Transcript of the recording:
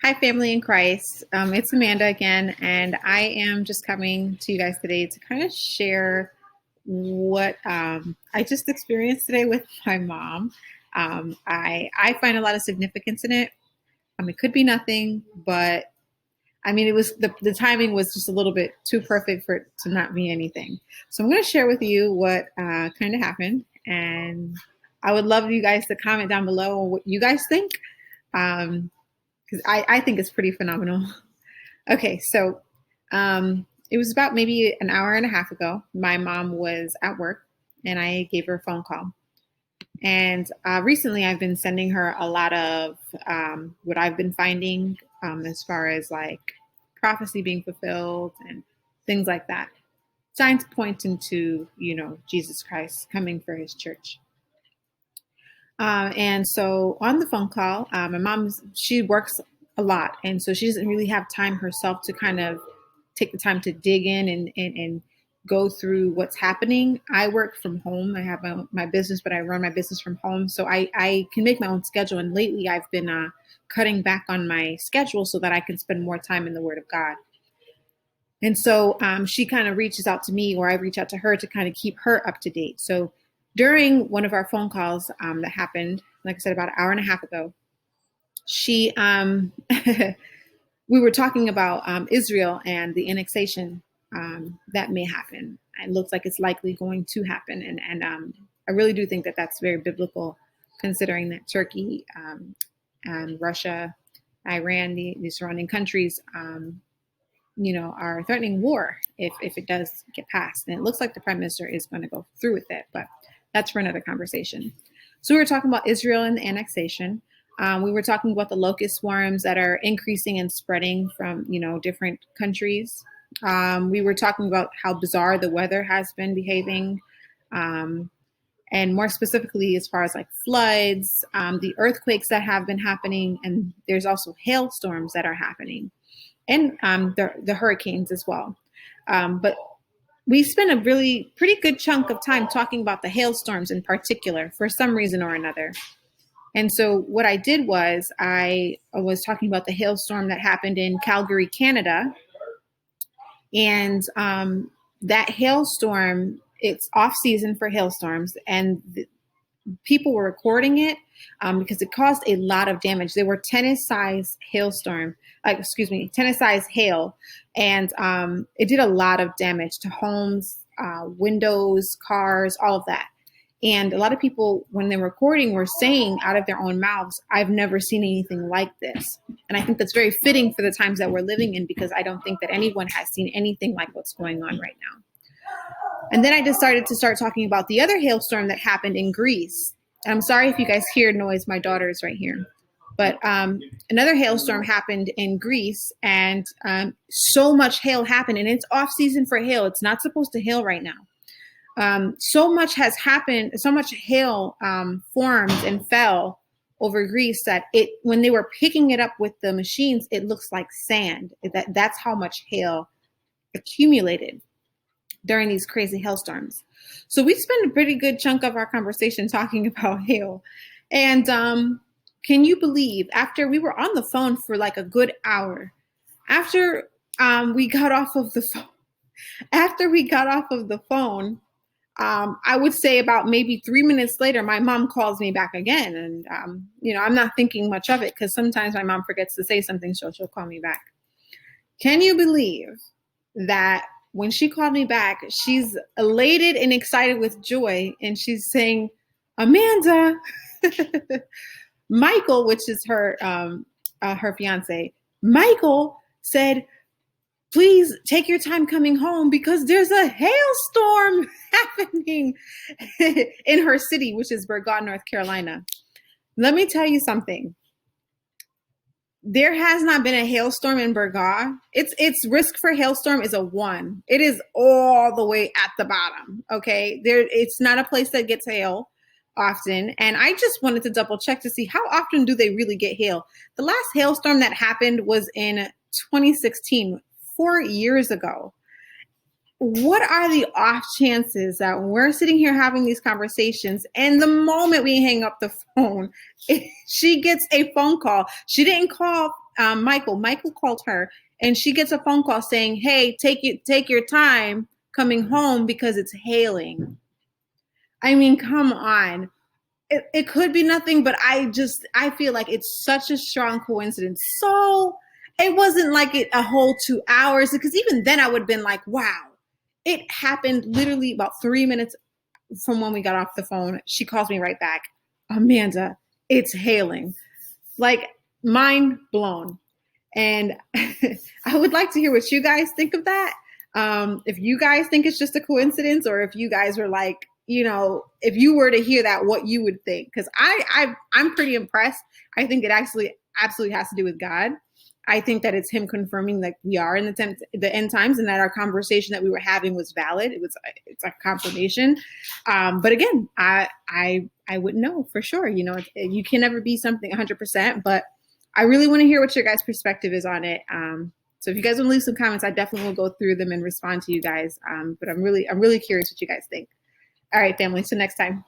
Hi, family in Christ. It's Amanda again, and I am just coming to you guys today to kind of share what I just experienced today with my mom. I find a lot of significance in it. It could be nothing, but I mean, it was the timing was just a little bit too perfect for it to not be anything. So I'm going to share with you what kind of happened, and I would love you guys to comment down below on what you guys think. Because I think it's pretty phenomenal. Okay, so it was about maybe an hour and a half ago. My mom was at work and I gave her a phone call. And recently I've been sending her a lot of what I've been finding as far as like prophecy being fulfilled and things like that. Signs pointing to, Jesus Christ coming for his church. And so on the phone call, my mom, she works a lot. And so she doesn't really have time herself to kind of take the time to dig in and go through what's happening. I work from home. I have my business, but I run my business from home. So I can make my own schedule. And lately I've been cutting back on my schedule so that I can spend more time in the Word of God. And so she kind of reaches out to me, or I reach out to her to kind of keep her up to date. So during one of our phone calls that happened, like I said, about an hour and a half ago, she we were talking about Israel and the annexation that may happen. It looks like it's likely going to happen, and I really do think that that's very biblical, considering that Turkey and Russia, Iran, the surrounding countries, are threatening war if it does get passed. And it looks like the prime minister is going to go through with it, but that's for another conversation. So we were talking about Israel and the annexation. We were talking about the locust swarms that are increasing and spreading from, different countries. We were talking about how bizarre the weather has been behaving. And more specifically, as far as like floods, the earthquakes that have been happening, and there's also hailstorms that are happening, and the hurricanes as well. But we spent a really pretty good chunk of time talking about the hailstorms in particular for some reason or another. And so what I did was I was talking about the hailstorm that happened in Calgary, Canada. And that hailstorm, it's off season for hailstorms, and people were recording it because it caused a lot of damage. They were tennis-sized tennis-sized hail, and it did a lot of damage to homes, windows, cars, all of that. And a lot of people, when they're recording, were saying out of their own mouths, "I've never seen anything like this." And I think that's very fitting for the times that we're living in, because I don't think that anyone has seen anything like what's going on right now. And then I decided to start talking about the other hailstorm that happened in Greece. And I'm sorry if you guys hear noise. My daughter is right here. But another hailstorm happened in Greece, and so much hail happened. And it's off season for hail. It's not supposed to hail right now. So much has happened. So much hail formed and fell over Greece that when they were picking it up with the machines, it looks like sand. That's how much hail accumulated during these crazy hailstorms. So we spent a pretty good chunk of our conversation talking about hail. And can you believe, after we were on the phone for like a good hour, after we got off of the phone, I would say about maybe 3 minutes later, my mom calls me back again. And, I'm not thinking much of it, because sometimes my mom forgets to say something, so she'll call me back. Can you believe that when she called me back, she's elated and excited with joy, and she's saying, "Amanda," Michael, which is her fiance, Michael said, "Please take your time coming home because there's a hailstorm happening in her city," which is Burgaw, North Carolina. Let me tell you something. There has not been a hailstorm in Burgaw. Its risk for hailstorm is a 1. It is all the way at the bottom. Okay, it's not a place that gets hail often. And I just wanted to double check to see how often do they really get hail. The last hailstorm that happened was in 2016, 4 years ago. What are the off chances that when we're sitting here having these conversations, and the moment we hang up the phone, she gets a phone call? She didn't call Michael. Michael called her, and she gets a phone call saying, "Hey, take your time coming home because it's hailing." I mean, come on. It could be nothing, but I feel like it's such a strong coincidence. So it wasn't like it a whole 2 hours, because even then I would have been like, wow. It happened literally about 3 minutes from when we got off the phone. She calls me right back. Amanda, it's hailing. Like, mind blown. And I would like to hear what you guys think of that. If you guys think it's just a coincidence, or if you guys were like, if you were to hear that, what you would think. Because I'm pretty impressed. I think it actually absolutely has to do with God. I think that it's him confirming that we are in the end times, and that our conversation that we were having was valid. It's a confirmation. But again, I wouldn't know for sure. You can never be something 100%, but I really want to hear what your guys' perspective is on it. So if you guys want to leave some comments, I definitely will go through them and respond to you guys. But I'm really curious what you guys think. All right, family. So next time.